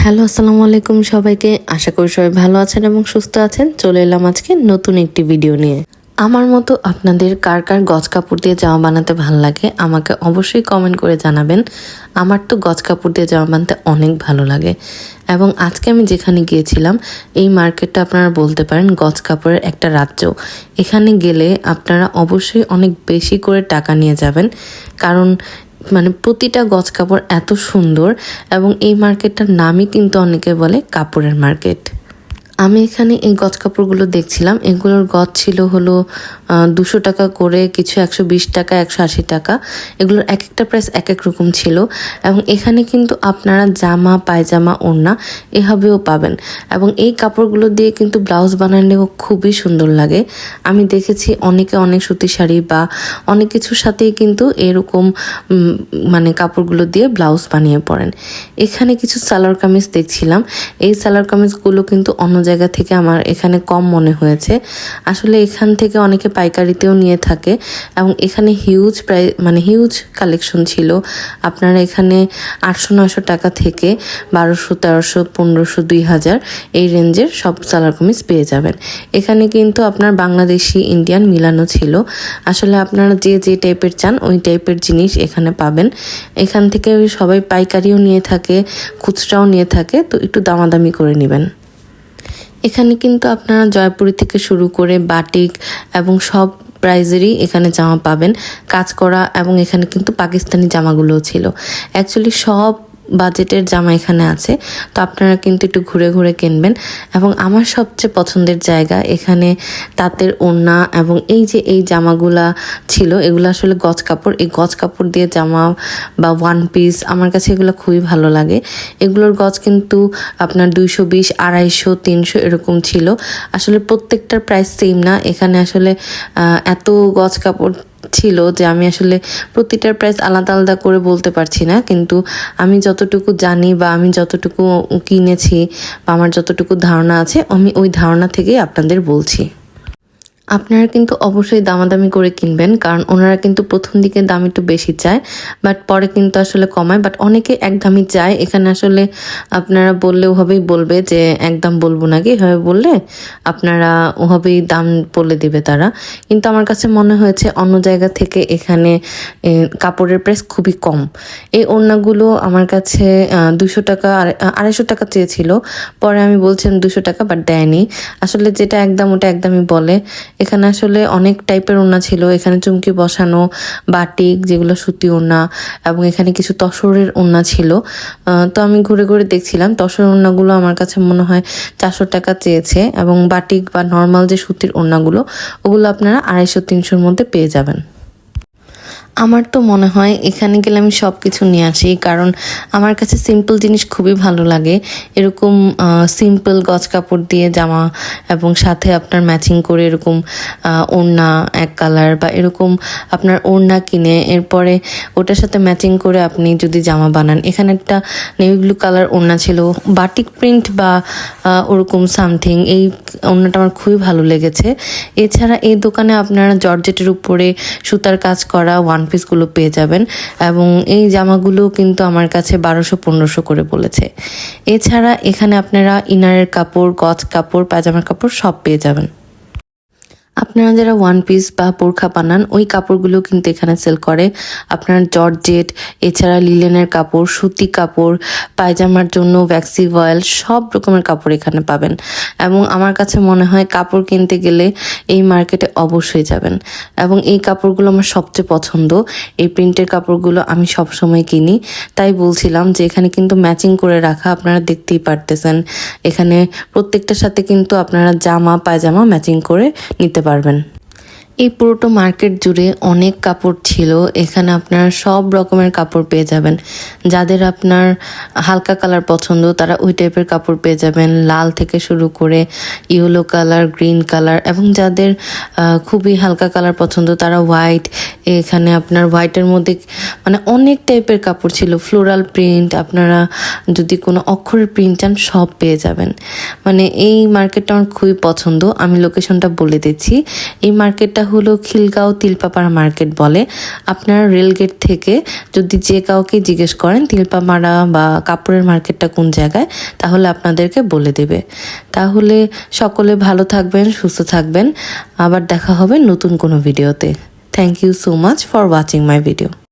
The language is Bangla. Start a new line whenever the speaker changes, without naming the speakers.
হ্যালো, আসসালামু আলাইকুম সবাইকে। আশা করি সবাই ভালো আছেন এবং সুস্থ আছেন। চলে এলাম আজকে নতুন একটি ভিডিও নিয়ে। আমার মতো আপনাদের কার কার গজ কাপড় দিয়ে জামা বানাতে ভালো লাগে আমাকে অবশ্যই কমেন্ট করে জানাবেন। আমার তো গজ কাপড় দিয়ে জামা বানাতে অনেক ভালো লাগে এবং আজকে আমি যেখানে গিয়েছিলাম এই মার্কেটটা আপনারা বলতে পারেন গজ কাপড়ের একটা রাজ্য। এখানে গেলে আপনারা অবশ্যই অনেক বেশি করে টাকা নিয়ে যাবেন, কারণ প্রতিটা গজ কাপড় এত সুন্দর এবং এই মার্কেটটার নামই কিন্তু অনেকে বলে কাপড়ের মার্কেট। আমি এখানে এই গজ কাপড়গুলো দেখছিলাম, এগুলোর গজ ছিল হলো 200 টাকা করে, কিছু 120 টাকা, 180 টাকা। এগুলোর এক একটা প্রাইস এক এক রকম ছিল এবং এখানে কিন্তু আপনারা জামা, পায়জামা, ওড়না এভাবেও পাবেন এবং এই কাপড়গুলো দিয়ে কিন্তু ব্লাউজ বানালেও খুবই সুন্দর লাগে। আমি দেখেছি অনেকে অনেক সুতি শাড়ি বা অনেক কিছুর সাথেই কিন্তু এরকম কাপড়গুলো দিয়ে ব্লাউজ বানিয়ে পরেন। এখানে কিছু সালোয়ার কামিজ দেখছিলাম, এই সালোয়ার কামিজগুলো কিন্তু অন্য জায়গা থেকে আমার এখানে কম মনে হয়েছে। আসলে এখান থেকে অনেকে পাইকারিতেও নিয়ে থাকে এবং এখানে হিউজ কালেকশন ছিল। আপনারা এখানে 800-900 টাকা থেকে 1200, 1300, 1500, 2000 এই রেঞ্জের সব সালোয়ার কামিজ পেয়ে যাবেন। এখানে কিন্তু আপনার বাংলাদেশি, ইন্ডিয়ান মিলানো ছিল। আসলে আপনারা যে টাইপের চান ওই টাইপের জিনিস এখানে পাবেন। এখান থেকে সবাই পাইকারিও নিয়ে থাকে, খুচরাও নিয়ে থাকে, তো একটু দামাদামি করে নেবেন। এখানে কিন্তু আপনারা জয়পুরি থেকে শুরু করে বাটিক এবং সব প্রাইজেরই এখানে জামা পাবেন কাজ করা, এবং এখানে কিন্তু পাকিস্তানি জামাগুলোও ছিল। অ্যাকচুয়ালি সব বাজেটের জামা এখানে আছে, তো আপনারা কিন্তু একটু ঘুরে ঘুরে কিনবেন। এবং আমার সবচেয়ে পছন্দের জায়গা এখানে তাঁতের ওড়না এবং এই জামাগুলা ছিল, এগুলো আসলে গজ কাপড়। এই গজ কাপড় দিয়ে জামা বা ওয়ান পিস আমার কাছে এগুলো খুবই ভালো লাগে। এগুলোর গজ কিন্তু আপনার 220, 250, 300 এরকম ছিল। আসলে প্রত্যেকটার প্রাইস সেম না, এখানে আসলে এত গজ কাপড় ছিল যে আমি আসলে প্রতিটার প্রাইস আলাদা আলাদা করে বলতে পারছি না, কিন্তু আমি যতটুকু জানি বা আমি যতটুকু কিনেছি বা আমার যতটুকু ধারণা আছে আমি ওই ধারণা থেকেই আপনাদের বলছি। আপনারা কিন্তু অবশ্যই দামাদামি করে কিনবেন, কারণ ওনারা কিন্তু প্রথম দিকে দাম একটু বেশি চায়, বাট পরে কিন্তু আসলে কমায়। বাট অনেকে এক দামই চায়। এখানে আসলে আপনারা বললে ওভাবেই বলবে যে একদম বলবো নাকি, এভাবে বললে আপনারা ওভাবেই দাম বলে দিবে তারা। কিন্তু আমার কাছে মনে হয়েছে অন্য জায়গা থেকে এখানে কাপড়ের প্রাইস খুবই কম। এই ওড়নাগুলো আমার কাছে 200 টাকা, 250 টাকা চেয়েছিল, পরে আমি বলছিলাম 200 টাকা, বাট দেয়নি। আসলে যেটা একদম ওটা একদমই বলে। এখানে আসলে অনেক টাইপের ওড়না ছিল, এখানে চুমকি বসানো, বাটিক যেগুলো সুতি ওড়না, এবং এখানে কিছু তসরের ওড়না ছিল। তো আমি ঘুরে ঘুরে দেখছিলাম, তসরের ওড়নাগুলো আমার কাছে মনে হয় 400 টাকা চেয়েছে, এবং বাটিক বা নর্মাল যে সুতির ওড়নাগুলো ওগুলো আপনারা 250-300-র মধ্যে পেয়ে যাবেন। আমার তো মনে হয় এখানে গেলে আমি সব কিছু নিয়ে আসি, কারণ আমার কাছে সিম্পল জিনিস খুবই ভালো লাগে। এরকম সিম্পল গজ কাপড় দিয়ে জামা এবং সাথে আপনার ম্যাচিং করে এরকম ওড়না এক কালার বা এরকম আপনার ওড়না কিনে এরপরে ওটার সাথে ম্যাচিং করে আপনি যদি জামা বানান। এখানে একটা নেভি ব্লু কালার ওড়না ছিল, বাটিক প্রিন্ট বা ওরকম সামথিং। এই ওড়নাটা আমার খুবই ভালো লেগেছে। এছাড়া এই দোকানে আপনারা জর্জেটের উপরে সুতার কাজ করা ওয়ান পিসগুলো পেয়ে যাবেন, এবং এই জামাগুলো কিন্তু আমার কাছে 1200-1500 করে বলেছে। এছাড়া এখানে আপনারা ইনারের কাপড়, গজ কাপড়, পায়জামার কাপড় সব পেয়ে যাবেন। আপনারা যারা ওয়ান পিস বা বোরখা বানান ওই কাপড়গুলো কিন্তু এখানে সেল করে। আপনার জর্জেট, এছাড়া লিলেনের কাপড়, সুতি কাপড়, পায়জামার জন্য ভ্যাক্সি ভয়েল, সব রকমের কাপড় এখানে পাবেন। এবং আমার কাছে মনে হয় কাপড় কিনতে গেলে এই মার্কেটে অবশ্যই যাবেন। এবং এই কাপড়গুলো আমার সবচেয়ে পছন্দ, এই প্রিন্টের কাপড়গুলো আমি সবসময় কিনি। তাই বলছিলাম যে এখানে কিন্তু ম্যাচিং করে রাখা, আপনারা দেখতেই পারতেছেন। এখানে প্রত্যেকটার সাথে কিন্তু আপনারা জামা, পায়জামা ম্যাচিং করে নিতে পারবেন। এই পুরোটা মার্কেট জুড়ে অনেক কাপড় ছিল, এখানে আপনারা সব রকমের কাপড় পেয়ে যাবেন। যাদের আপনার হালকা কালার পছন্দ তারা ওই টাইপের কাপড় পেয়ে যাবেন, লাল থেকে শুরু করে ইয়েলো কালার, গ্রিন কালার, এবং যাদের খুবই হালকা কালার পছন্দ তারা হোয়াইট। এখানে আপনার হোয়াইটের মধ্যে অনেক টাইপের কাপড় ছিল, ফ্লোরাল প্রিন্ট, আপনারা যদি কোনো অক্ষরের প্রিন্ট চান সব পেয়ে যাবেন। এই মার্কেটটা আমার খুবই পছন্দ। আমি লোকেশনটা বলে দিচ্ছি। এই মার্কেটটা হলো খিলগাঁও তিলপাপাড়া মার্কেট বলে। আপনারা রেলগেট থেকে যদি যে কাউকে জিজ্ঞেস করেন তিলপাপাড়া বা কাপড়ের মার্কেটটা কোন জায়গায়, তাহলে আপনাদেরকে বলে দেবে। তাহলে সকলে ভালো থাকবেন, সুস্থ থাকবেন। আবার দেখা হবে নতুন কোনো ভিডিওতে। Thank you so much for watching my video.